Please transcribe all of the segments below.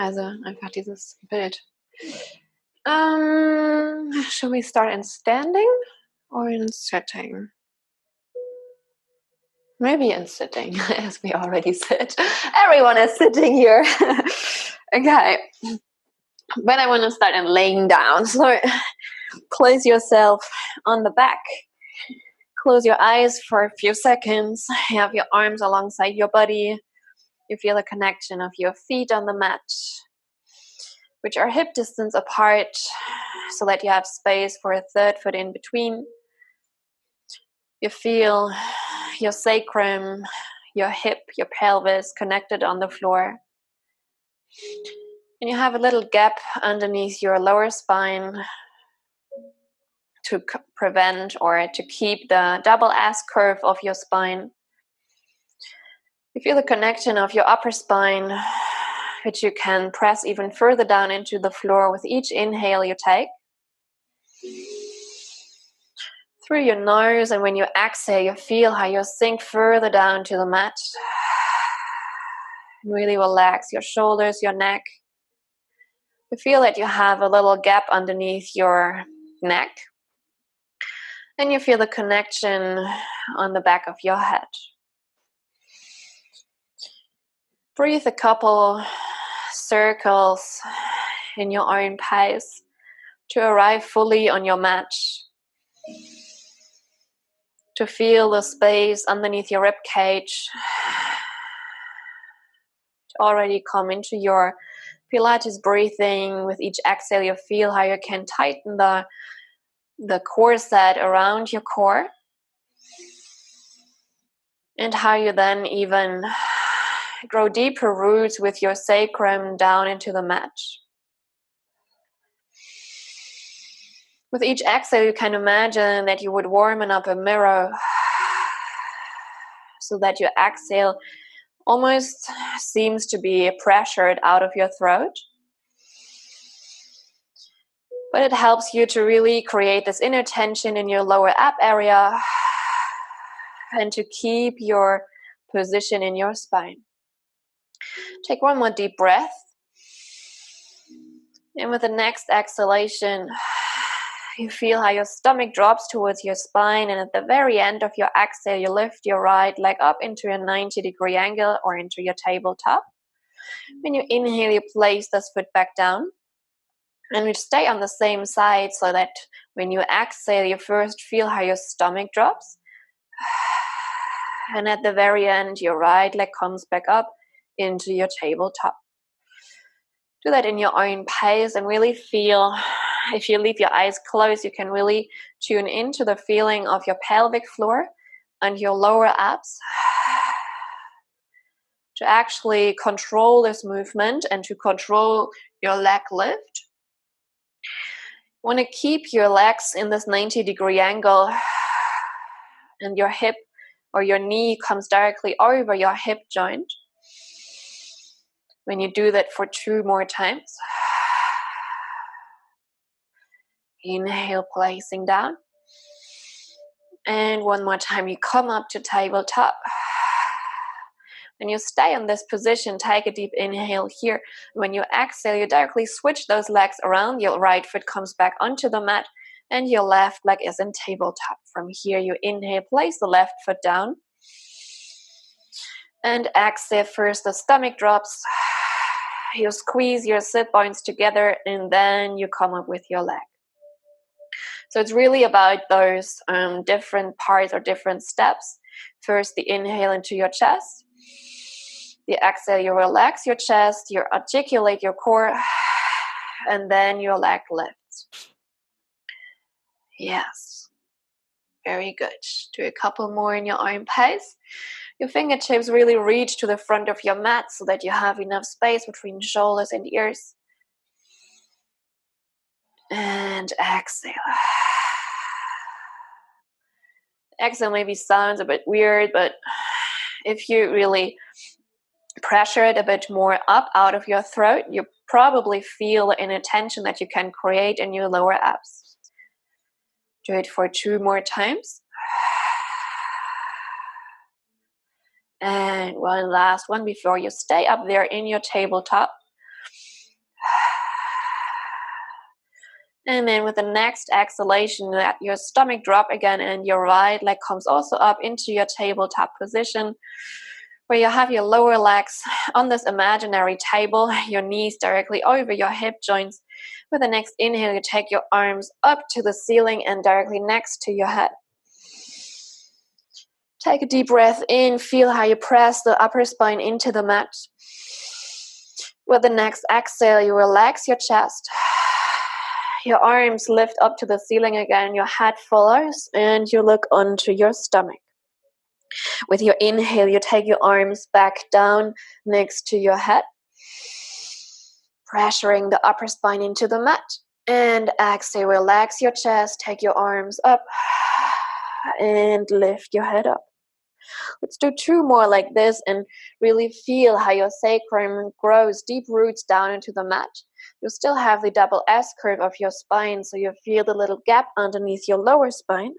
Also einfach dieses Bild. Should we start in standing or in sitting? Maybe in sitting, as we already said. Everyone is sitting here. Okay. Then I want to start in laying down. So place yourself on the back. Close your eyes for a few seconds. Have your arms alongside your body. You feel the connection of your feet on the mat, which are hip distance apart, so that you have space for a third foot in between. You feel your sacrum, your hip, your pelvis connected on the floor. And you have a little gap underneath your lower spine to prevent or to keep the double S curve of your spine. You feel the connection of your upper spine, which you can press even further down into the floor with each inhale you take. Through your nose, and when you exhale, you feel how you sink further down to the mat. Really relax your shoulders, your neck. You feel that you have a little gap underneath your neck. And you feel the connection on the back of your head. Breathe a couple circles in your own pace to arrive fully on your mat. To feel the space underneath your rib cage. To already come into your Pilates breathing. With each exhale, you feel how you can tighten the core set around your core. And how you then even grow deeper roots with your sacrum down into the mat. With each exhale, you can imagine that you would warm up a mirror so that your exhale almost seems to be pressured out of your throat. But it helps you to really create this inner tension in your lower ab area and to keep your position in your spine. Take one more deep breath. And with the next exhalation, you feel how your stomach drops towards your spine, and at the very end of your exhale, you lift your right leg up into a 90-degree angle or into your tabletop. When you inhale, you place this foot back down. And you stay on the same side so that when you exhale, you first feel how your stomach drops. And at the very end, your right leg comes back up into your tabletop. Do that in your own pace and really feel, if you leave your eyes closed, you can really tune into the feeling of your pelvic floor and your lower abs to actually control this movement and to control your leg lift. You want to keep your legs in this 90-degree angle and your hip or your knee comes directly over your hip joint. When you do that for 2 more times. Inhale, placing down. And one more time, you come up to tabletop. When you stay in this position, take a deep inhale here. When you exhale, you directly switch those legs around. Your right foot comes back onto the mat and your left leg is in tabletop. From here, you inhale, place the left foot down. And exhale, first the stomach drops. You squeeze your sit bones together and then you come up with your leg. So it's really about those different parts or different steps. First, the inhale into your chest. The exhale, you relax your chest, you articulate your core, and then your leg lifts. Yes. Very good. Do a couple more in your own pace. Your fingertips really reach to the front of your mat so that you have enough space between shoulders and ears. And exhale. Exhale maybe sounds a bit weird, but if you really pressure it a bit more up out of your throat, you probably feel the inner tension that you can create in your lower abs. Do it for 2 more times. And one last one before you stay up there in your tabletop. And then with the next exhalation, let your stomach drop again and your right leg comes also up into your tabletop position, where you have your lower legs on this imaginary table, your knees directly over your hip joints. With the next inhale, you take your arms up to the ceiling and directly next to your head. Take a deep breath in, feel how you press the upper spine into the mat. With the next exhale, you relax your chest. Your arms lift up to the ceiling again, your head follows, and you look onto your stomach. With your inhale, you take your arms back down next to your head, pressuring the upper spine into the mat. And exhale, relax your chest, take your arms up, and lift your head up. Let's do 2 more like this and really feel how your sacrum grows deep roots down into the mat. You still have the double S curve of your spine, so you feel the little gap underneath your lower spine.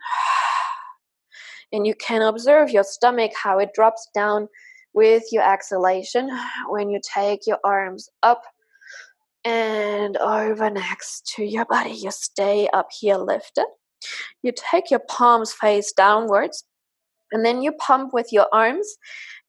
And you can observe your stomach, how it drops down with your exhalation when you take your arms up and over next to your body. You stay up here lifted. You take your palms face downwards, and then you pump with your arms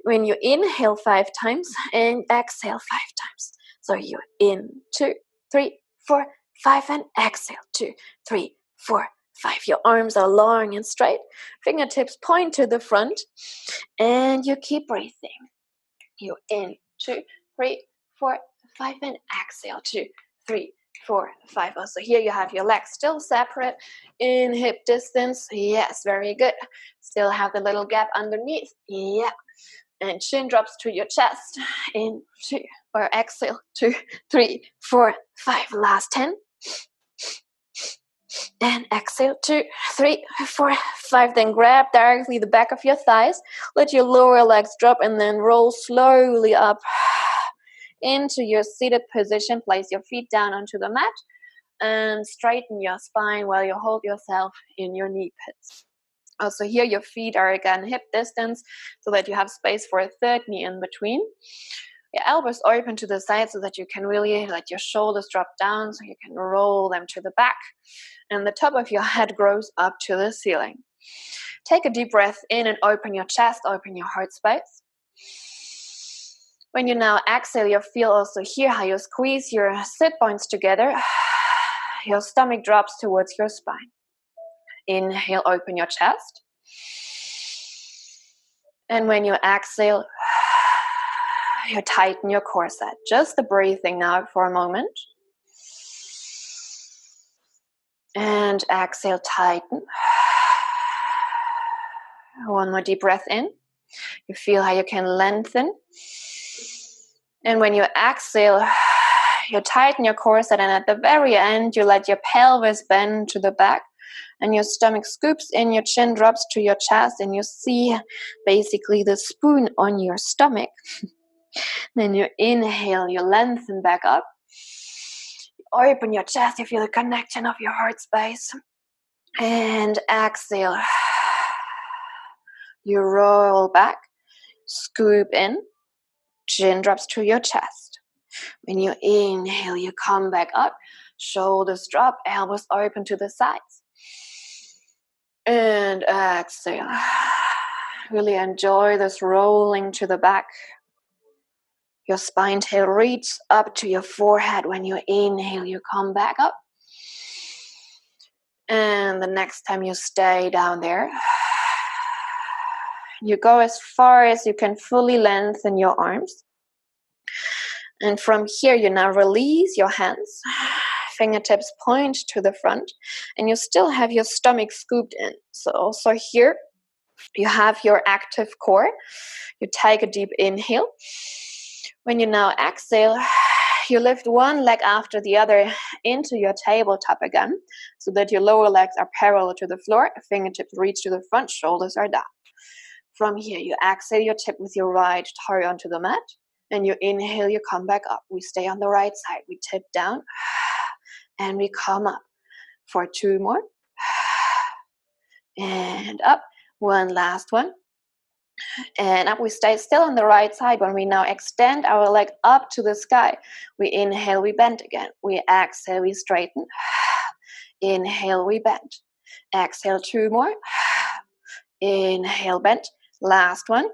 when you inhale 5 times and exhale 5 times. So you in 2, 3, 4, 5, and exhale 2, 3, 4, 5. Your arms are long and straight. Fingertips point to the front, and you keep breathing. You in 2, 3, 4, 5, and exhale 2, 3, 4, 5. Also here you have your legs still separate in hip distance. Yes, very good. Still have the little gap underneath. Yeah. And chin drops to your chest. In 2, or exhale 2, 3, 4, 5. Last 10. And exhale 2, 3, 4, 5. Then grab directly the back of your thighs. Let your lower legs drop and then roll slowly up into your seated position. Place your feet down onto the mat and straighten your spine while you hold yourself in your knee pits. Also here your feet are again hip distance so that you have space for a third knee in between. Your elbows open to the side so that you can really let your shoulders drop down, so you can roll them to the back. And the top of your head grows up to the ceiling. Take a deep breath in and open your chest, open your heart space. When you now exhale, you feel also here how you squeeze your sit bones together. Your stomach drops towards your spine. Inhale, open your chest. And when you exhale, you tighten your corset. Just the breathing now for a moment. And exhale, tighten. One more deep breath in. You feel how you can lengthen. And when you exhale, you tighten your corset, and at the very end, you let your pelvis bend to the back, and your stomach scoops in, your chin drops to your chest, and you see basically the spoon on your stomach. Then you inhale, you lengthen back up. Open your chest, you feel the connection of your heart space. And exhale. You roll back, scoop in, chin drops to your chest. When you inhale, you come back up, shoulders drop, elbows open to the sides. And exhale. Really enjoy this rolling to the back. Your spine tail reaches up to your forehead. When you inhale, you come back up. And the next time you stay down there, you go as far as you can fully lengthen your arms. And from here, you now release your hands. Fingertips point to the front. And you still have your stomach scooped in. So also here, you have your active core. You take a deep inhale. When you now exhale, you lift one leg after the other into your tabletop again, so that your lower legs are parallel to the floor. Fingertips reach to the front, shoulders are down. From here, you exhale, you tip with your right toe onto the mat, and you inhale, you come back up. We stay on the right side. We tip down, and we come up for 2 more. And up. One last one. And up. We stay still on the right side. When we now extend our leg up to the sky, we inhale, we bend again. We exhale, we straighten. Inhale, we bend. Exhale, 2 more. Inhale, bend. Last one.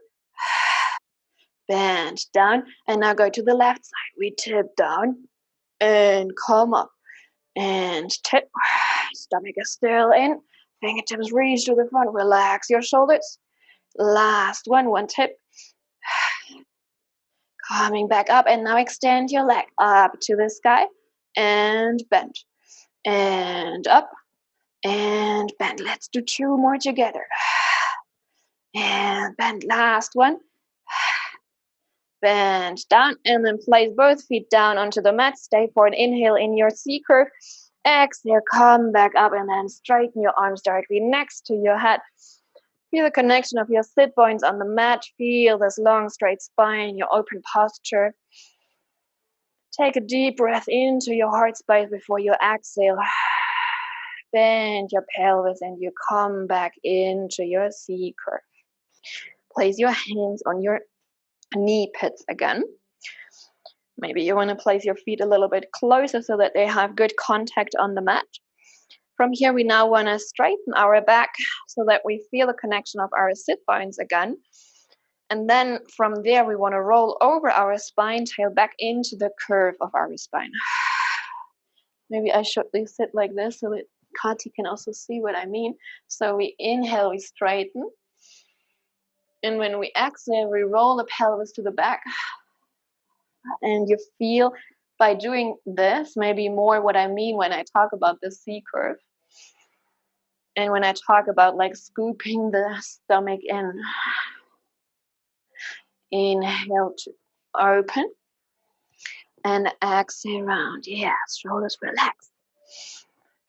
Bend down. And now go to the left side. We tip down and come up. And tip. Stomach is still in. Fingertips reach to the front. Relax your shoulders. Last one. One tip. Coming back up. And now extend your leg up to the sky. And bend. And up. And bend. Let's do 2 more together. And bend. Last one. Bend down. And then place both feet down onto the mat. Stay for an inhale in your C curve. Exhale, come back up and then straighten your arms directly next to your head. Feel the connection of your sit bones on the mat. Feel this long, straight spine, your open posture. Take a deep breath into your heart space before you exhale. Bend your pelvis and you come back into your C curve. Place your hands on your knee pits again. Maybe you want to place your feet a little bit closer so that they have good contact on the mat. From here, we now want to straighten our back so that we feel the connection of our sit bones again. And then from there, we want to roll over our spine, tail back into the curve of our spine. Maybe I should sit like this so that Kati can also see what I mean. So we inhale, we straighten. And when we exhale, we roll the pelvis to the back. And you feel by doing this maybe more what I mean when I talk about the C curve. And when I talk about like scooping the stomach in. Inhale to open. And exhale round. Yes, shoulders relax.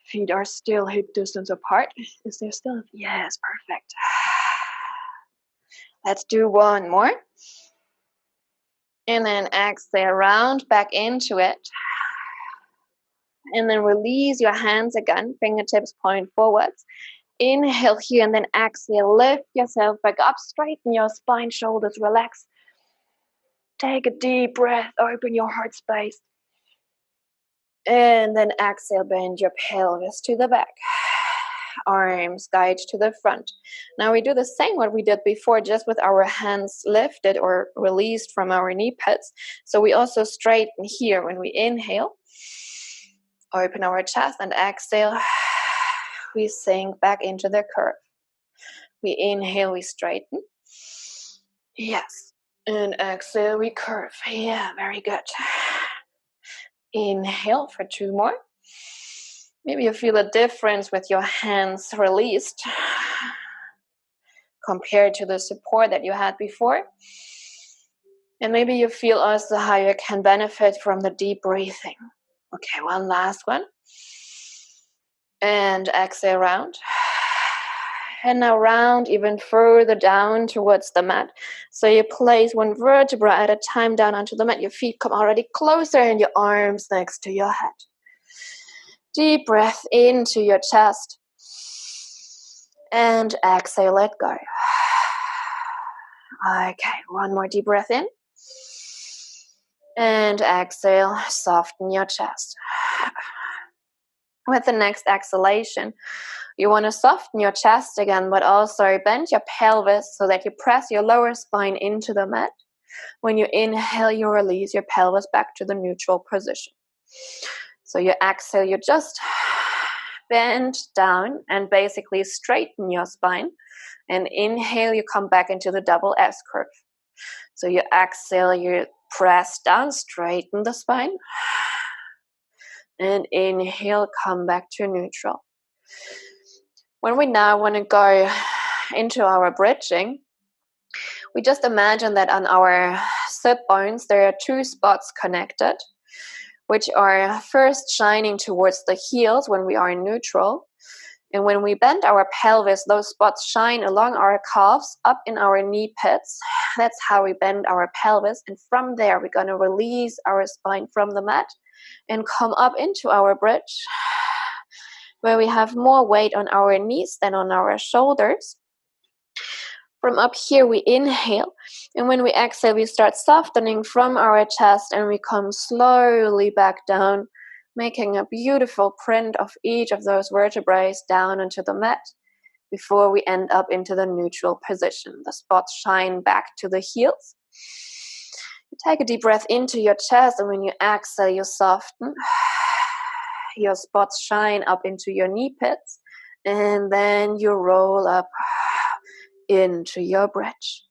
Feet are still hip distance apart. Is there still? Yes, perfect. Let's do 1 more. And then exhale round back into it. And then release your hands again. Fingertips point forwards. Inhale here and then exhale. Lift yourself back up. Straighten your spine, shoulders relax. Take a deep breath. Open your heart space. And then exhale. Bend your pelvis to the back. Arms guide to the front. Now we do the same what we did before, just with our hands lifted or released from our knee pads. So we also straighten here when we inhale. Open our chest and exhale. We sink back into the curve. We inhale, we straighten. Yes. And exhale, we curve. Yeah, very good. Inhale for 2 more. Maybe you feel a difference with your hands released compared to the support that you had before. And maybe you feel also how you can benefit from the deep breathing. Okay, one last one. And exhale round. And now round even further down towards the mat. So you place 1 vertebra at a time down onto the mat. Your feet come already closer and your arms next to your head. Deep breath into your chest. And exhale, let go. Okay, 1 more deep breath in. And exhale, soften your chest. With the next exhalation, you want to soften your chest again, but also bend your pelvis so that you press your lower spine into the mat. When you inhale, you release your pelvis back to the neutral position. So you exhale, you just bend down and basically straighten your spine. And inhale, you come back into the double S curve. So you exhale, you press down, straighten the spine. And inhale, come back to neutral. When we now want to go into our bridging, we just imagine that on our sit bones, there are 2 spots connected, which are first shining towards the heels when we are in neutral. And when we bend our pelvis, those spots shine along our calves, up in our knee pits. That's how we bend our pelvis. And from there, we're going to release our spine from the mat and come up into our bridge, where we have more weight on our knees than on our shoulders. From up here, we inhale. And when we exhale, we start softening from our chest and we come slowly back down making a beautiful print of each of those vertebrae down onto the mat before we end up into the neutral position. The spots shine back to the heels. You take a deep breath into your chest, and when you exhale, you soften. Your spots shine up into your knee pits, and then you roll up into your bridge.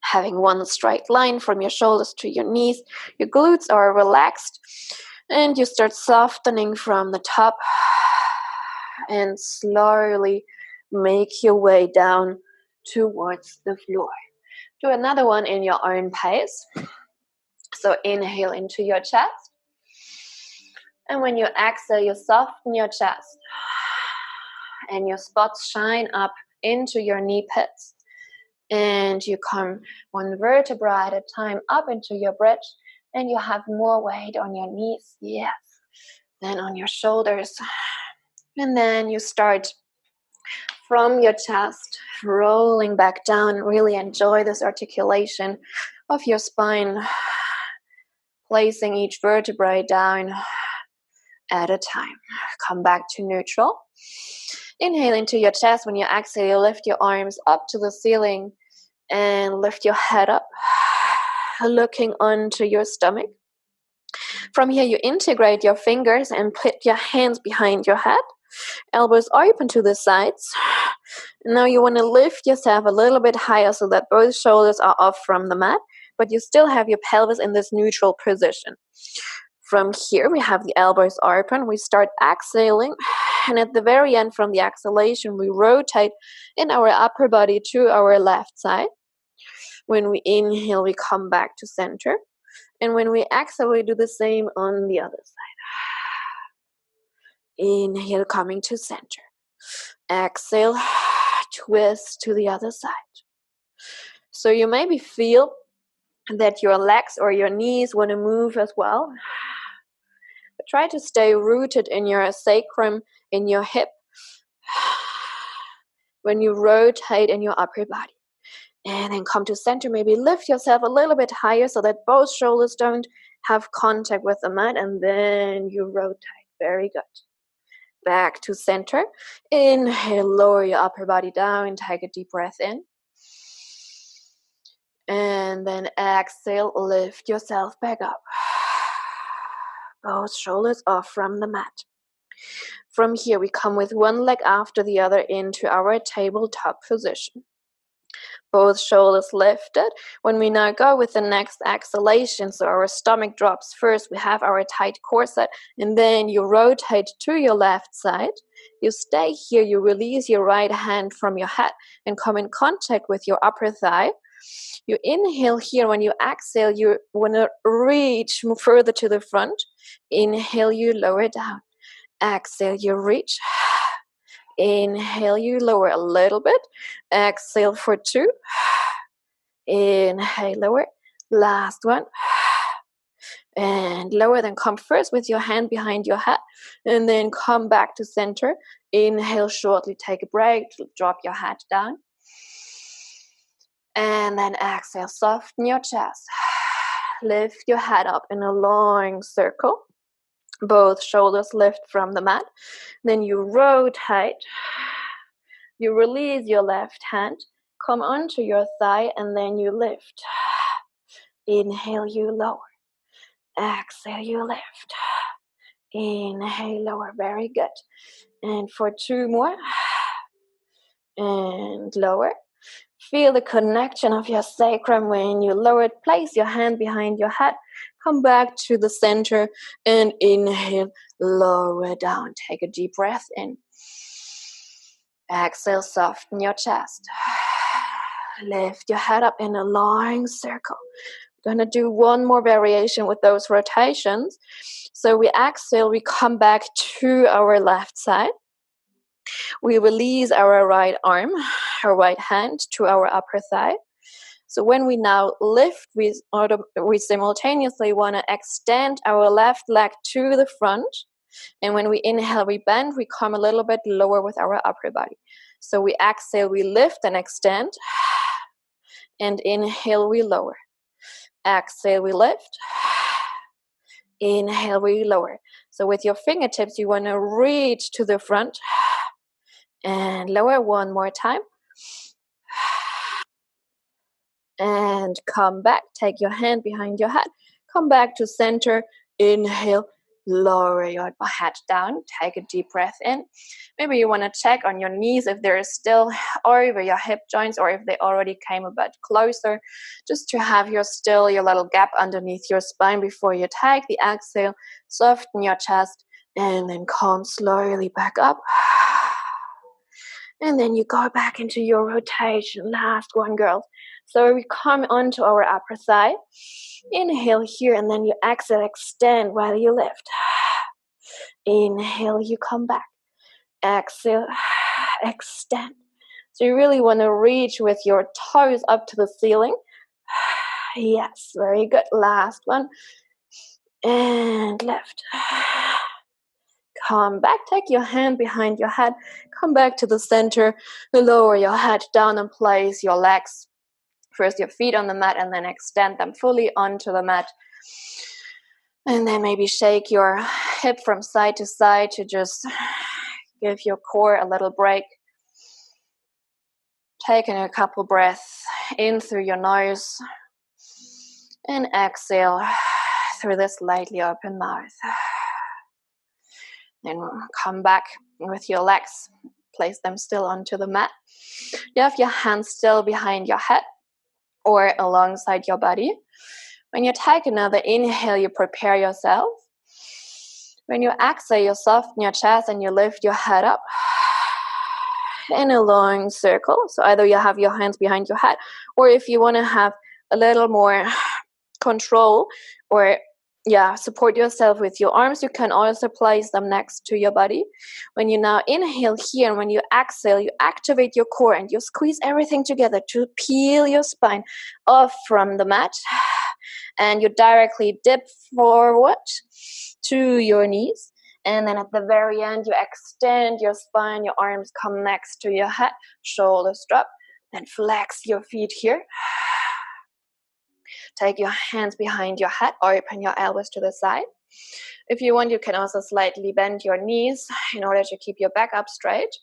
Having one straight line from your shoulders to your knees, your glutes are relaxed, and you start softening from the top and slowly make your way down towards the floor. Do another one in your own pace. So inhale into your chest, and when you exhale, you soften your chest, and your spots shine up into your knee pits. And you come one vertebra at a time up into your bridge, and you have more weight on your knees, yes, than on your shoulders. And then you start from your chest, rolling back down. Really enjoy this articulation of your spine, placing each vertebrae down at a time. Come back to neutral. Inhale into your chest. When you exhale, you lift your arms up to the ceiling and lift your head up, looking onto your stomach. From here, you integrate your fingers and put your hands behind your head, elbows open to the sides. Now you want to lift yourself a little bit higher so that both shoulders are off from the mat, but you still have your pelvis in this neutral position. From here, we have the elbows open. We start exhaling, and at the very end, from the exhalation, we rotate in our upper body to our left side. When we inhale, we come back to center. And when we exhale, we do the same on the other side. Inhale, coming to center. Exhale, twist to the other side. So you maybe feel that your legs or your knees want to move as well. But try to stay rooted in your sacrum, in your hip, when you rotate in your upper body. And then come to center. Maybe lift yourself a little bit higher so that both shoulders don't have contact with the mat. And then you rotate. Very good. Back to center. Inhale, lower your upper body down. Take a deep breath in. And then exhale, lift yourself back up. Both shoulders off from the mat. From here, we come with one leg after the other into our tabletop position. Both shoulders lifted. When we now go with the next exhalation, so our stomach drops first, we have our tight corset, and then you rotate to your left side. You stay here, you release your right hand from your head and come in contact with your upper thigh. You inhale here. When you exhale, you want to reach, move further to the front. Inhale, you lower down. Exhale, you reach. Inhale, you lower a little bit. Exhale for 2. Inhale, lower. Last one. And lower. Then come first with your hand behind your head. And then come back to center. Inhale, shortly take a break. Drop your head down. And then exhale, soften your chest. Lift your head up in a long circle. Both shoulders lift from the mat. Then you rotate. You release your left hand. Come onto your thigh and then you lift. Inhale, you lower. Exhale, you lift. Inhale, lower. Very good. And for 2 more. And lower. Feel the connection of your sacrum when you lower it. Place your hand behind your head. Come back to the center and inhale, lower down. Take a deep breath in. Exhale, soften your chest. Lift your head up in a long circle. We're going to do one more variation with those rotations. So we exhale, we come back to our left side. We release our right arm, our right hand to our upper thigh. So when we now lift, we simultaneously want to extend our left leg to the front. And when we inhale, we bend, we come a little bit lower with our upper body. So we exhale, we lift and extend. And inhale, we lower. Exhale, we lift. Inhale, we lower. So with your fingertips, you want to reach to the front and lower one more time. And come back. Take your hand behind your head. Come back to center. Inhale, lower your head down. Take a deep breath in. Maybe you want to check on your knees if they're still over your hip joints or if they already came a bit closer, just to have your little gap underneath your spine before you take the exhale. Soften your chest and then come slowly back up. And then you go back into your rotation. Last one, girls. So we come onto our upper thigh. Inhale here, and then you exhale, extend while you lift. Inhale, you come back. Exhale, extend. So you really want to reach with your toes up to the ceiling. Yes, very good. Last one. And lift. Come back, take your hand behind your head, come back to the center, lower your head down and place your legs, first your feet on the mat and then extend them fully onto the mat. And then maybe shake your hip from side to side to just give your core a little break. Taking a couple breaths in through your nose and exhale through the slightly open mouth. Then come back with your legs, place them still onto the mat. You have your hands still behind your head or alongside your body. When you take another inhale, you prepare yourself. When you exhale, you soften your chest and you lift your head up in a long circle. So either you have your hands behind your head, or if you want to have a little more control or support yourself with your arms, you can also place them next to your body. When you now inhale here and when you exhale, you activate your core and you squeeze everything together to peel your spine off from the mat. And you directly dip forward to your knees. And then at the very end, you extend your spine, your arms come next to your head, shoulders drop, then flex your feet here. Take your hands behind your head, open your elbows to the side. If you want, you can also slightly bend your knees in order to keep your back up straight.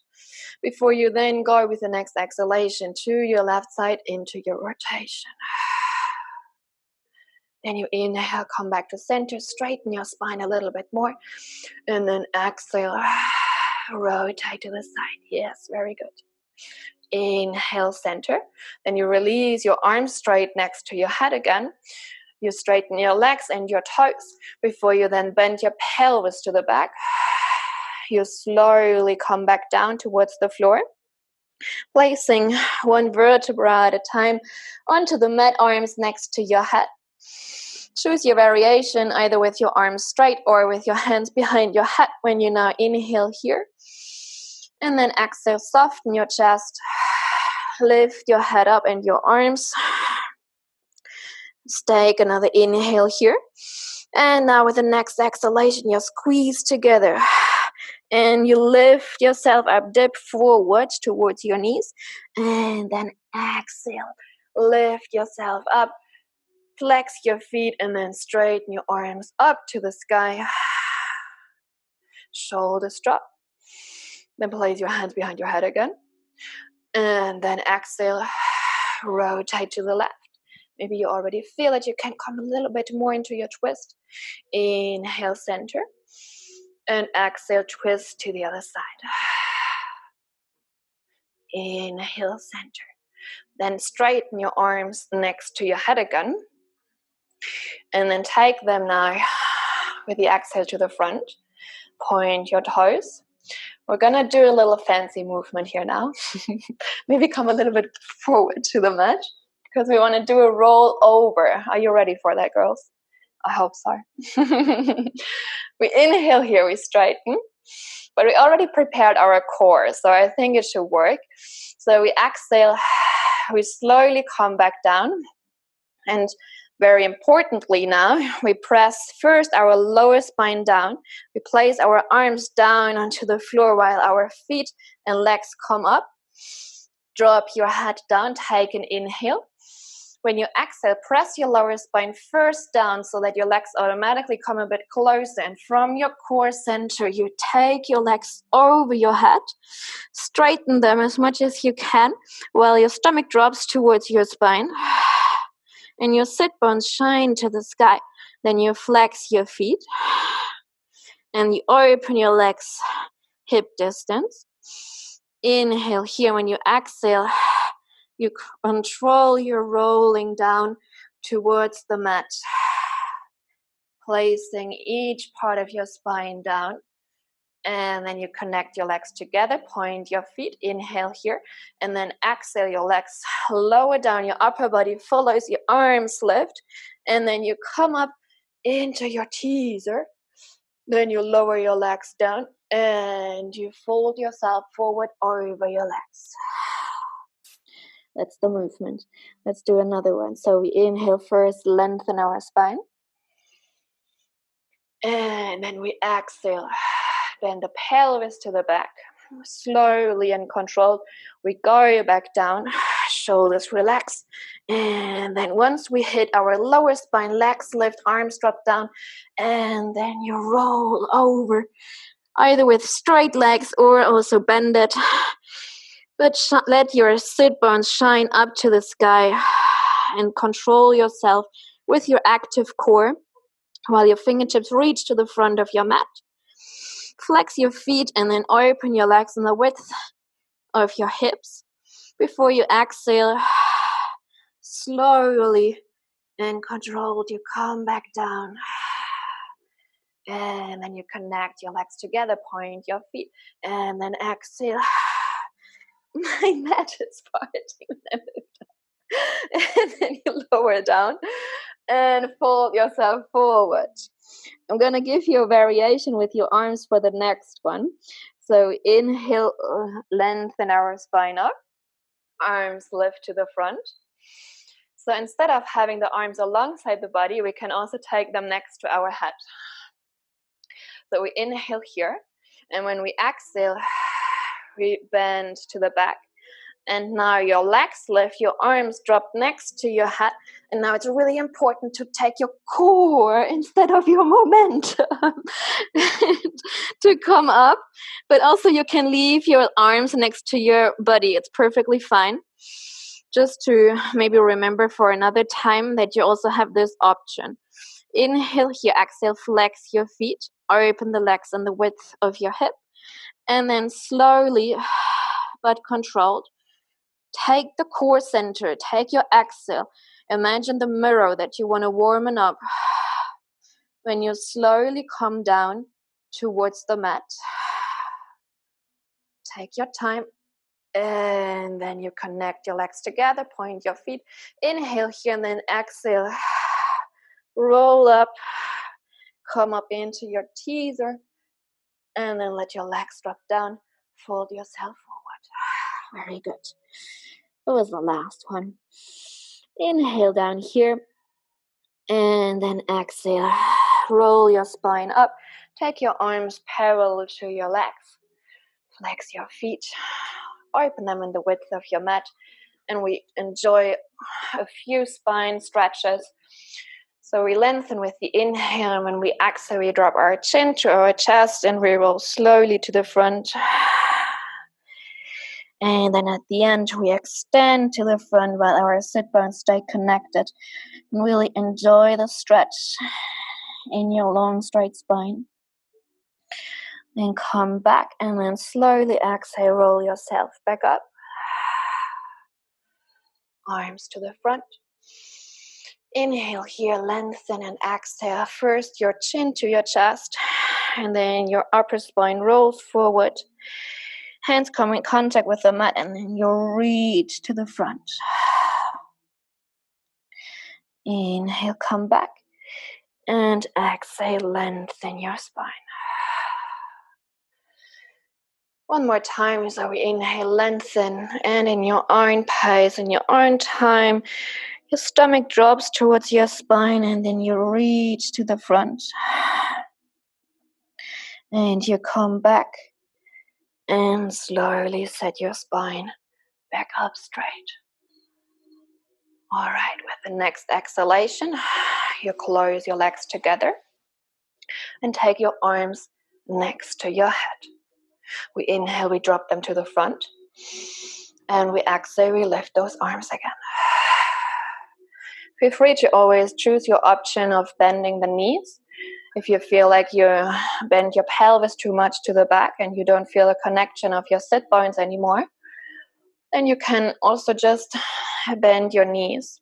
Before you then go with the next exhalation to your left side into your rotation. Then you inhale, come back to center, straighten your spine a little bit more. And then exhale, rotate to the side. Yes, very good. Inhale, center. Then you release your arms straight next to your head again. You straighten your legs and your toes before you then bend your pelvis to the back. You slowly come back down towards the floor, placing one vertebra at a time onto the mat, arms next to your head. Choose your variation either with your arms straight or with your hands behind your head when you now inhale here. And then exhale, soften your chest, lift your head up and your arms. Take another inhale here. And now with the next exhalation, you squeeze together. And you lift yourself up, dip forward towards your knees. And then exhale, lift yourself up. Flex your feet and then straighten your arms up to the sky. Shoulders drop. Then place your hands behind your head again. And then exhale, rotate to the left. Maybe you already feel that you can come a little bit more into your twist. Inhale, center. And exhale, twist to the other side. Inhale, center. Then straighten your arms next to your head again. And then take them now with the exhale to the front. Point your toes. We're going to do a little fancy movement here now. Maybe come a little bit forward to the mat because we want to do a roll over. Are you ready for that, girls? I hope so. We inhale here, we straighten. But we already prepared our core, so I think it should work. So we exhale, we slowly come back down. And very importantly now, we press first our lower spine down. We place our arms down onto the floor while our feet and legs come up. Drop your head down, take an inhale. When you exhale, press your lower spine first down so that your legs automatically come a bit closer. And from your core center, you take your legs over your head, straighten them as much as you can while your stomach drops towards your spine. And your sit bones shine to the sky. Then you flex your feet and you open your legs hip distance. Inhale here. When you exhale, you control your rolling down towards the mat, placing each part of your spine down. And then you connect your legs together, point your feet, inhale here, and then exhale your legs, lower down, your upper body follows, your arms lift, and then you come up into your teaser. Then you lower your legs down, and you fold yourself forward over your legs. That's the movement. Let's do another one. So we inhale first, lengthen our spine. And then we exhale, bend the pelvis to the back. Slowly and controlled, we go back down, shoulders relax. And then once we hit our lower spine, legs lift, arms drop down. And then you roll over, either with straight legs or also bend it. But let your sit bones shine up to the sky and control yourself with your active core while your fingertips reach to the front of your mat. Flex your feet and then open your legs in the width of your hips. Before you exhale, slowly and controlled, you come back down. And then you connect your legs together, point your feet, and then exhale. My mat is parting. And then you lower down and fold yourself forward. I'm going to give you a variation with your arms for the next one. So inhale, lengthen our spine up, arms lift to the front. So instead of having the arms alongside the body, we can also take them next to our head. So we inhale here, and when we exhale, we bend to the back. And now your legs lift, your arms drop next to your head. And now it's really important to take your core instead of your momentum to come up. But also you can leave your arms next to your body. It's perfectly fine. Just to maybe remember for another time that you also have this option. Inhale here, exhale, flex your feet, open the legs in the width of your hip. And then slowly but controlled, take the core center, take your exhale. Imagine the mirror that you want to warm up when you slowly come down towards the mat. Take your time, and then you connect your legs together, point your feet. Inhale here, and then exhale. Roll up, come up into your teaser, and then let your legs drop down. Fold yourself forward. Very good. What was the last one? Inhale down here, and then exhale. Roll your spine up. Take your arms parallel to your legs. Flex your feet. Open them in the width of your mat. And we enjoy a few spine stretches. So we lengthen with the inhale, and when we exhale, we drop our chin to our chest, and we roll slowly to the front. And then at the end, we extend to the front while our sit bones stay connected. And really enjoy the stretch in your long, straight spine. Then come back, and then slowly exhale, roll yourself back up. Arms to the front. Inhale here, lengthen, and exhale. First your chin to your chest, and then your upper spine rolls forward. Hands come in contact with the mat, and then you reach to the front. Inhale, come back, and exhale, lengthen your spine. One more time, so we inhale, lengthen, and in your own pace, in your own time, your stomach drops towards your spine, and then you reach to the front. And you come back and slowly set your spine back up straight. All right, with the next exhalation, you close your legs together and take your arms next to your head. We inhale, we drop them to the front. And we exhale, we lift those arms again. Feel free to always choose your option of bending the knees. If you feel like you bend your pelvis too much to the back and you don't feel a connection of your sit bones anymore, then you can also just bend your knees,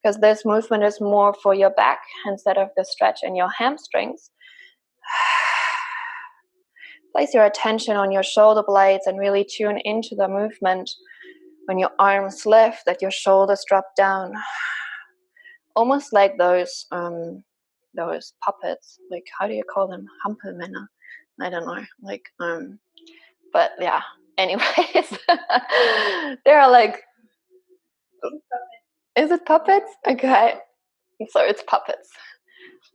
because this movement is more for your back instead of the stretch in your hamstrings. Place your attention on your shoulder blades and really tune into the movement. When your arms lift, that your shoulders drop down, almost like those puppets. Like, how do you call them? Hampelmänner. I don't know. Like, but yeah. Anyways, they're like. Is it puppets? Okay, so it's puppets.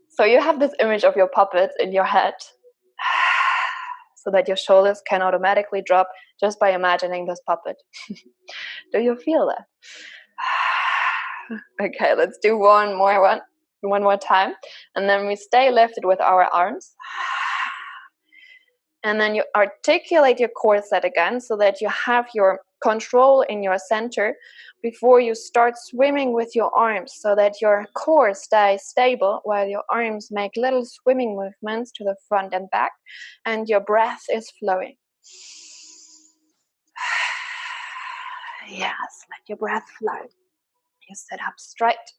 So you have this image of your puppets in your head, so that your shoulders can automatically drop just by imagining this puppet. Do you feel that? Okay, let's do one more time, and then we stay lifted with our arms. And then you articulate your core set again, so that you have your control in your center before you start swimming with your arms, so that your core stays stable while your arms make little swimming movements to the front and back, and your breath is flowing. Yes, let your breath flow. You sit up straight.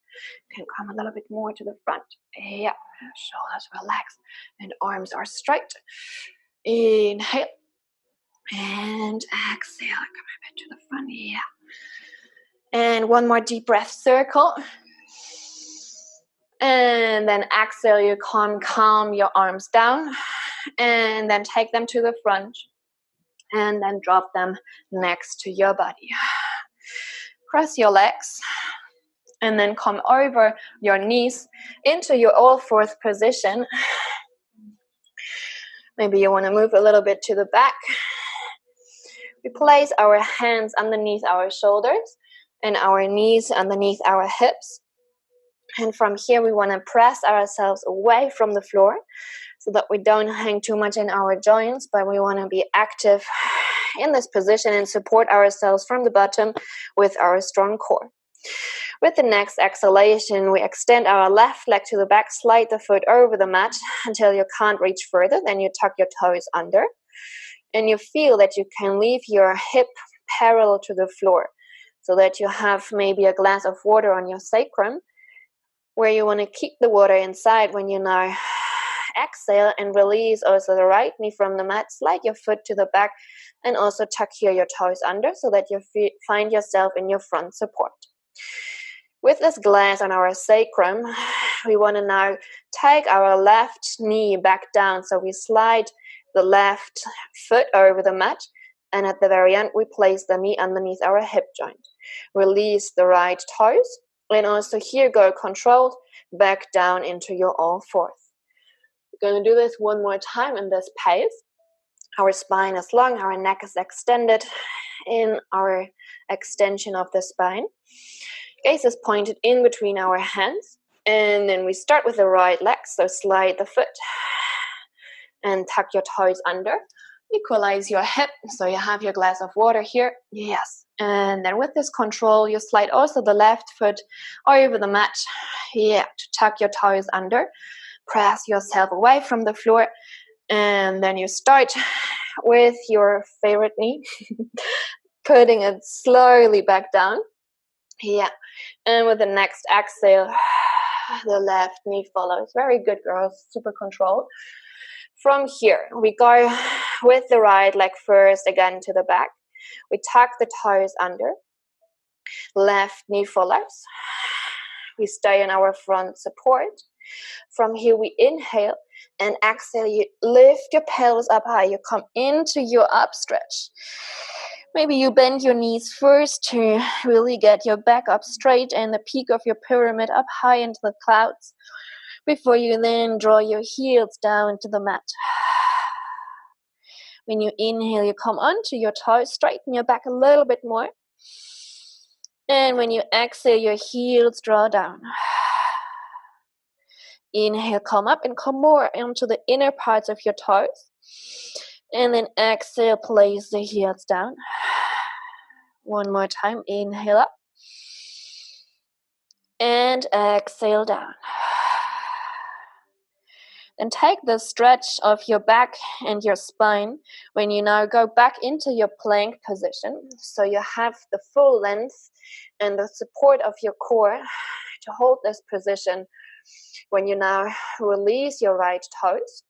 You can come a little bit more to the front. Yeah, shoulders relax and arms are straight. Inhale and exhale. Come a bit to the front. Yeah. And one more deep breath, circle. And then exhale, you calm your arms down. And then take them to the front. And then drop them next to your body. Cross your legs. And then come over your knees into your all-fours position. Maybe you want to move a little bit to the back. We place our hands underneath our shoulders and our knees underneath our hips. And from here, we want to press ourselves away from the floor so that we don't hang too much in our joints, but we want to be active in this position and support ourselves from the bottom with our strong core. With the next exhalation, we extend our left leg to the back, slide the foot over the mat until you can't reach further. Then you tuck your toes under. And you feel that you can leave your hip parallel to the floor, so that you have maybe a glass of water on your sacrum, where you want to keep the water inside. When you now exhale and release also the right knee from the mat, slide your foot to the back and also tuck here your toes under, so that you find yourself in your front support. With this glass on our sacrum, we want to now take our left knee back down. So we slide the left foot over the mat, and at the very end, we place the knee underneath our hip joint. Release the right toes, and also here go controlled back down into your all-fours. We're going to do this one more time in this pace. Our spine is long, our neck is extended in our extension of the spine. Gaze is pointed in between our hands, and then we start with the right leg, so slide the foot and tuck your toes under. Equalize your hip, so you have your glass of water here. Yes. And then with this control, you slide also the left foot over the mat. Yeah, to tuck your toes under. Press yourself away from the floor, and then you start with your favorite knee, putting it slowly back down. Yeah, and with the next exhale, the left knee follows. Very good, girls. Super controlled. From here, we go with the right leg first again to the back. We tuck the toes under. Left knee follows. We stay in our front support. From here, we inhale and exhale. You lift your pelvis up high. You come into your up stretch. Maybe you bend your knees first to really get your back up straight and the peak of your pyramid up high into the clouds, before you then draw your heels down to the mat. When you inhale, you come onto your toes, straighten your back a little bit more. And when you exhale, your heels draw down. Inhale, come up and come more into the inner parts of your toes. And then exhale, place the heels down. One more time, inhale up. And exhale down. Then take the stretch of your back and your spine when you now go back into your plank position. So you have the full length and the support of your core to hold this position when you now release your right toes.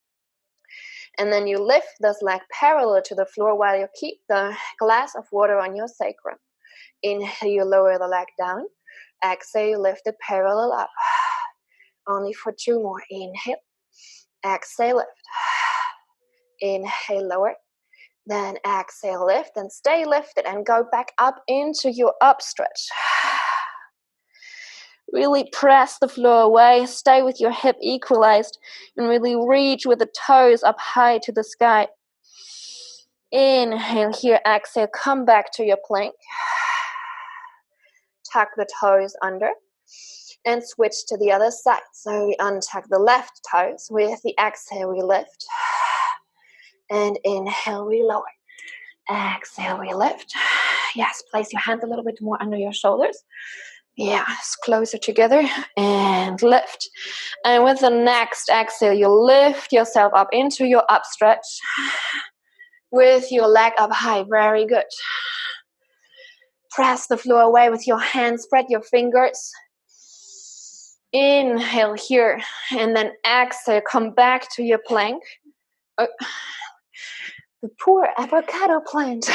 And then you lift this leg parallel to the floor while you keep the glass of water on your sacrum. Inhale, you lower the leg down. Exhale, lift it parallel up. Only for 2 more. Inhale. Exhale, lift. Inhale, lower. Then exhale, lift and stay lifted and go back up into your up stretch. Really press the floor away. Stay with your hip equalized and really reach with the toes up high to the sky. Inhale here, exhale, come back to your plank. Tuck the toes under. And switch to the other side. So we untuck the left toes. With the exhale, we lift. And inhale, we lower. Exhale, we lift. Yes, place your hands a little bit more under your shoulders. Yes, closer together. And lift. And with the next exhale, you lift yourself up into your up stretch. With your leg up high. Very good. Press the floor away with your hands. Spread your fingers. Inhale here, and then exhale, come back to your plank. The poor avocado plant.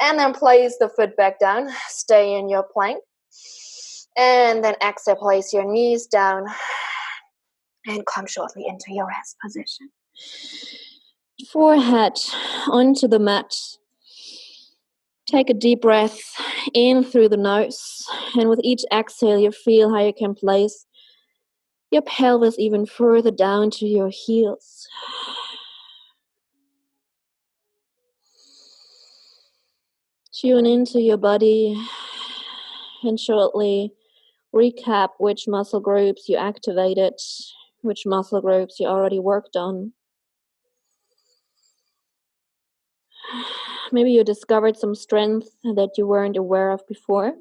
And then place the foot back down. Stay in your plank. And then exhale, place your knees down. And come shortly into your rest position. Forehead onto the mat. Take a deep breath in through the nose. And with each exhale, you feel how you can place your pelvis even further down to your heels. Tune into your body and shortly recap which muscle groups you activated, which muscle groups you already worked on. Maybe you discovered some strength that you weren't aware of before.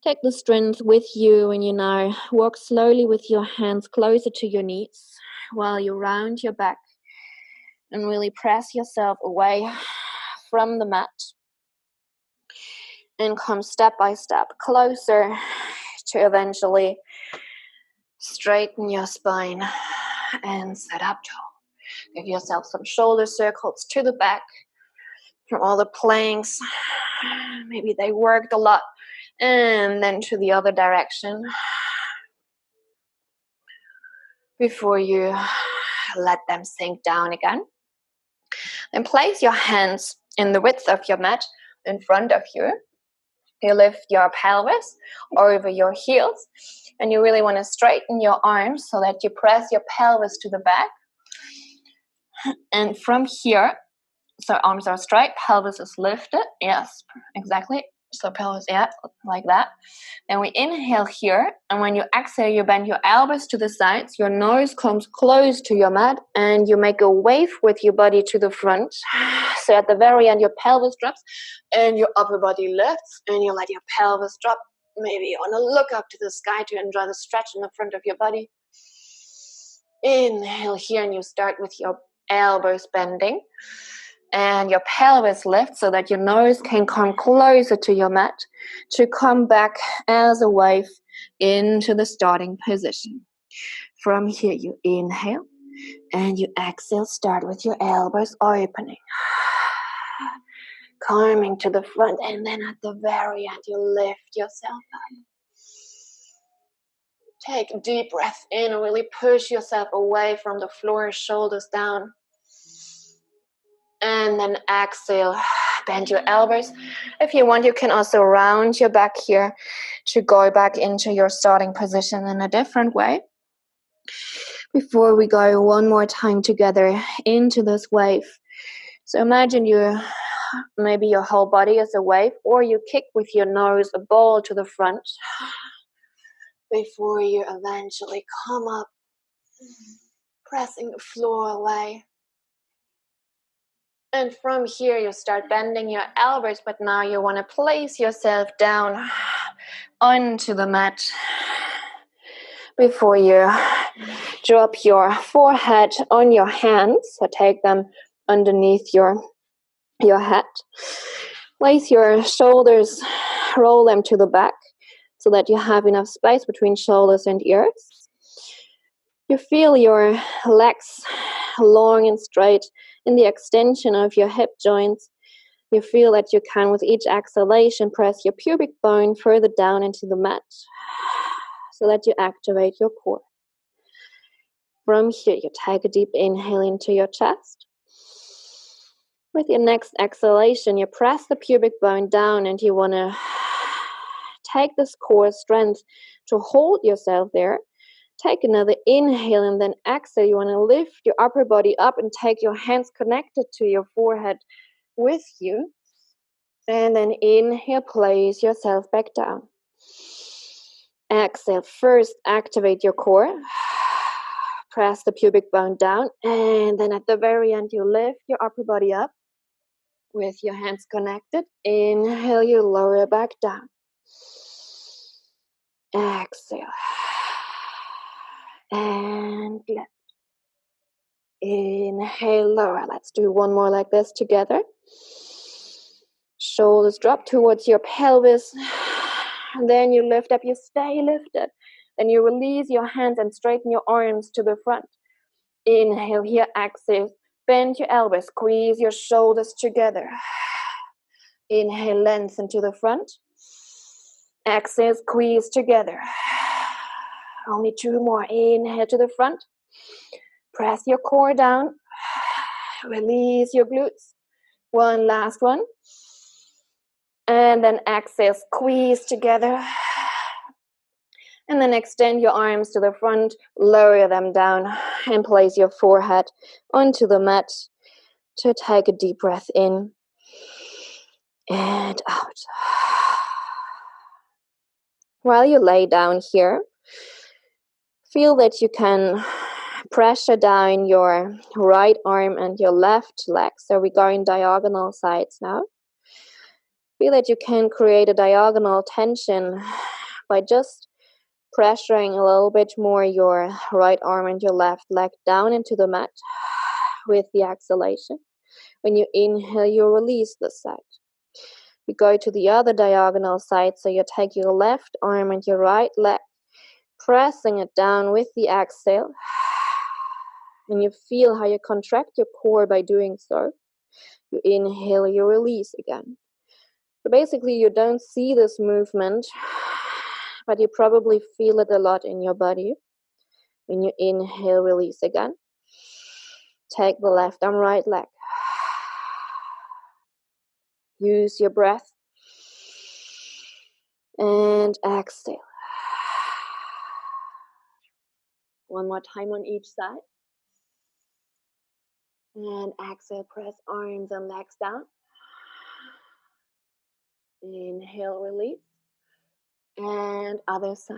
Take the strength with you when you now walk slowly with your hands closer to your knees while you round your back and really press yourself away from the mat and come step by step closer to eventually straighten your spine and sit up tall. Give yourself some shoulder circles to the back from all the planks. Maybe they worked a lot. And then to the other direction before you let them sink down again. Then place your hands in the width of your mat in front of you. You lift your pelvis over your heels. And you really want to straighten your arms so that you press your pelvis to the back. And from here, so arms are straight, pelvis is lifted. Yes, exactly. So pelvis, yeah, like that. Then we inhale here, and when you exhale, you bend your elbows to the sides, your nose comes close to your mat, and you make a wave with your body to the front. So at the very end, your pelvis drops, and your upper body lifts, and you let your pelvis drop. Maybe you want to look up to the sky to enjoy the stretch in the front of your body. Inhale here, and you start with your elbows bending. And your pelvis lifts so that your nose can come closer to your mat to come back as a wave into the starting position. From here, you inhale and you exhale. Start with your elbows opening, coming to the front, and then at the very end, you lift yourself up. Take a deep breath in and really push yourself away from the floor, shoulders down. And then exhale, bend your elbows. If you want, you can also round your back here to go back into your starting position in a different way. Before we go one more time together into this wave. So imagine you Maybe your whole body is a wave, or you kick with your nose a ball to the front before you eventually come up, pressing the floor away. And from here you start bending your elbows, but now you want to place yourself down onto the mat before you drop your forehead on your hands. So take them underneath your head. Place your shoulders, roll them to the back so that you have enough space between shoulders and ears. You feel your legs long and straight in the extension of your hip joints. You feel that you can, with each exhalation, press your pubic bone further down into the mat so that you activate your core. From here, you take a deep inhale into your chest. With your next exhalation, you press the pubic bone down and you want to take this core strength to hold yourself there. Take another inhale and then exhale. You want to lift your upper body up and take your hands connected to your forehead with you. And then inhale, place yourself back down. Exhale, first activate your core. Press the pubic bone down. And then at the very end, you lift your upper body up with your hands connected. Inhale, you lower back down. Exhale. And lift. Inhale, lower. Let's do one more like this together. Shoulders drop towards your pelvis. And then you lift up, you stay lifted. Then you release your hands and straighten your arms to the front. Inhale here, exhale. Bend your elbows, squeeze your shoulders together. Inhale, lengthen to the front. Exhale, squeeze together. Only two more. Inhale to the front. Press your core down. Release your glutes. One last one. And then exhale, squeeze together. And then extend your arms to the front, lower them down, and place your forehead onto the mat to take a deep breath in and out. While you lay down here, feel that you can pressure down your right arm and your left leg. So we're going diagonal sides now. Feel that you can create a diagonal tension by just pressuring a little bit more your right arm and your left leg down into the mat with the exhalation. When you inhale, you release this side. You go to the other diagonal side, so you take your left arm and your right leg, pressing it down with the exhale. And you feel how you contract your core by doing so. You inhale, you release again. So basically, you don't see this movement, but you probably feel it a lot in your body. When you inhale, release again. Take the left arm, right leg. Use your breath. And exhale. One more time on each side. And exhale, press arms and legs down. Inhale, release. And other side.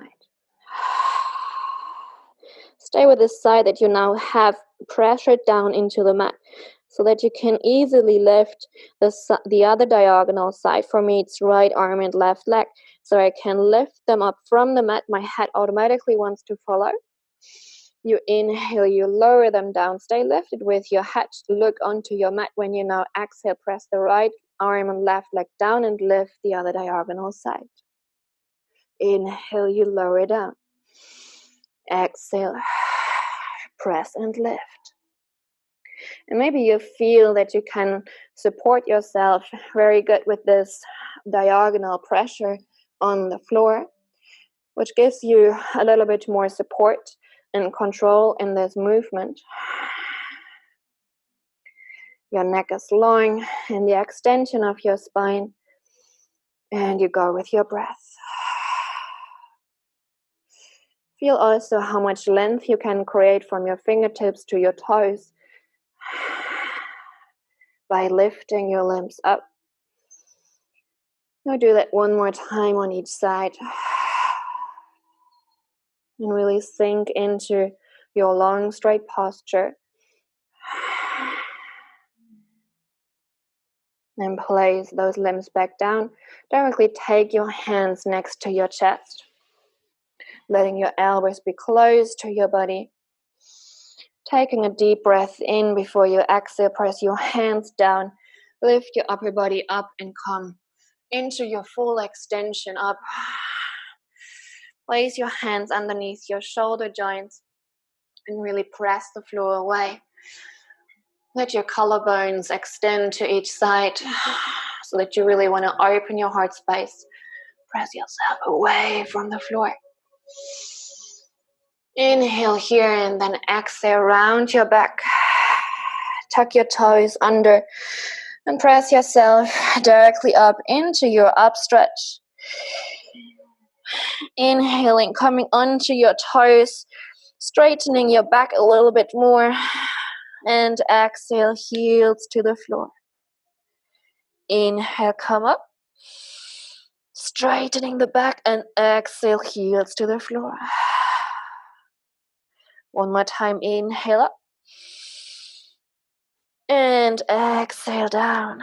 Stay with this side that you now have pressured down into the mat so that you can easily lift the other diagonal side. For me, it's right arm and left leg. So I can lift them up from the mat. My head automatically wants to follow. You inhale, you lower them down. Stay lifted with your head. Look onto your mat. When you now exhale, press the right arm and left leg down and lift the other diagonal side. Inhale, you lower down. Exhale, press and lift. And maybe you feel that you can support yourself very good with this diagonal pressure on the floor, which gives you a little bit more support and control in this movement. Your neck is long in the extension of your spine, and you go with your breath. Feel also how much length you can create from your fingertips to your toes by lifting your limbs up. Now do that one more time on each side. And really sink into your long, straight posture. And place those limbs back down. Directly take your hands next to your chest, letting your elbows be close to your body. Taking a deep breath in before you exhale, press your hands down, lift your upper body up and come into your full extension up. Place your hands underneath your shoulder joints and really press the floor away. Let your collarbones extend to each side so that you really want to open your heart space. Press yourself away from the floor. Inhale here and then exhale, round your back. Tuck your toes under and press yourself directly up into your up stretch. Inhaling, coming onto your toes, straightening your back a little bit more. And exhale, heels to the floor. Inhale, come up. Straightening the back and exhale, heels to the floor. One more time, inhale up. And exhale down.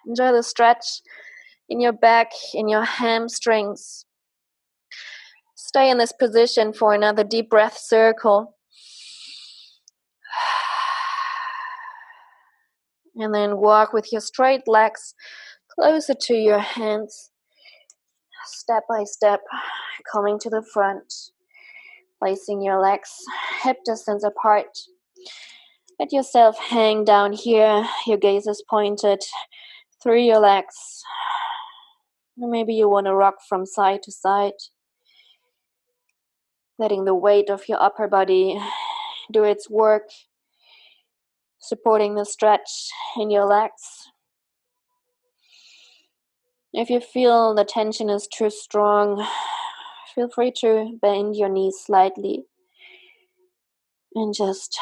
Enjoy the stretch in your back, in your hamstrings. Stay in this position for another deep breath circle. And then walk with your straight legs closer to your hands. Step by step, coming to the front. Placing your legs hip distance apart. Let yourself hang down here. Your gaze is pointed through your legs. Maybe you want to rock from side to side. Letting the weight of your upper body do its work. Supporting the stretch in your legs. If you feel the tension is too strong, feel free to bend your knees slightly. And just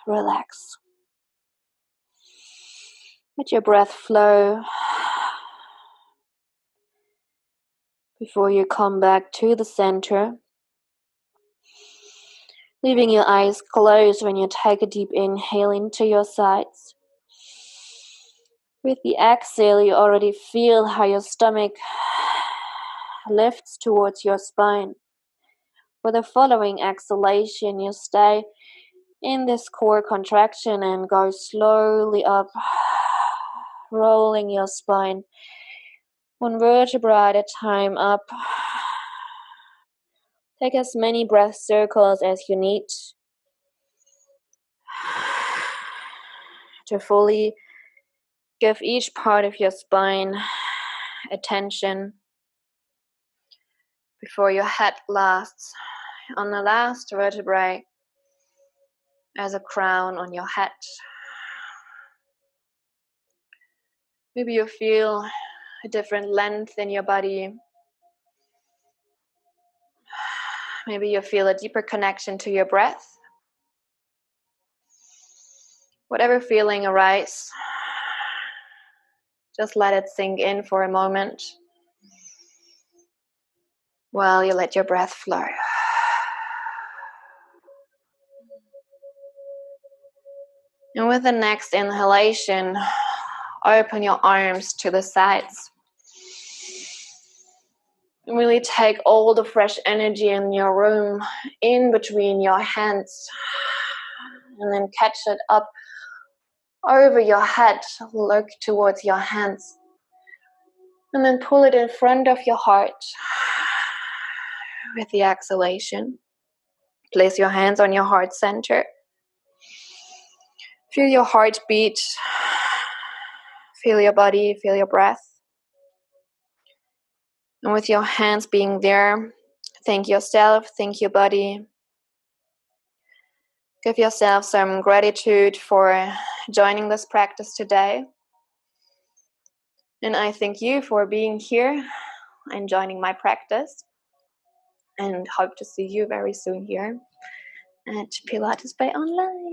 relax. Let your breath flow before you come back to the center. Leaving your eyes closed when you take a deep inhale into your sides. With the exhale, you already feel how your stomach lifts towards your spine. For the following exhalation, you stay in this core contraction and go slowly up, rolling your spine one vertebra at a time up. Take as many breath circles as you need to fully give each part of your spine attention before your head lasts on the last vertebrae as a crown on your head. Maybe you feel a different length in your body. Maybe you feel a deeper connection to your breath. Whatever feeling arises, just let it sink in for a moment while you let your breath flow. And with the next inhalation, open your arms to the sides. And really take all the fresh energy in your room in between your hands. And then catch it up over your head. Look towards your hands. And then pull it in front of your heart with the exhalation. Place your hands on your heart center. Feel your heart beat. Feel your body, feel your breath. And with your hands being there, thank yourself, thank your body. Give yourself some gratitude for joining this practice today. And I thank you for being here and joining my practice. And hope to see you very soon here at Pilates by Online.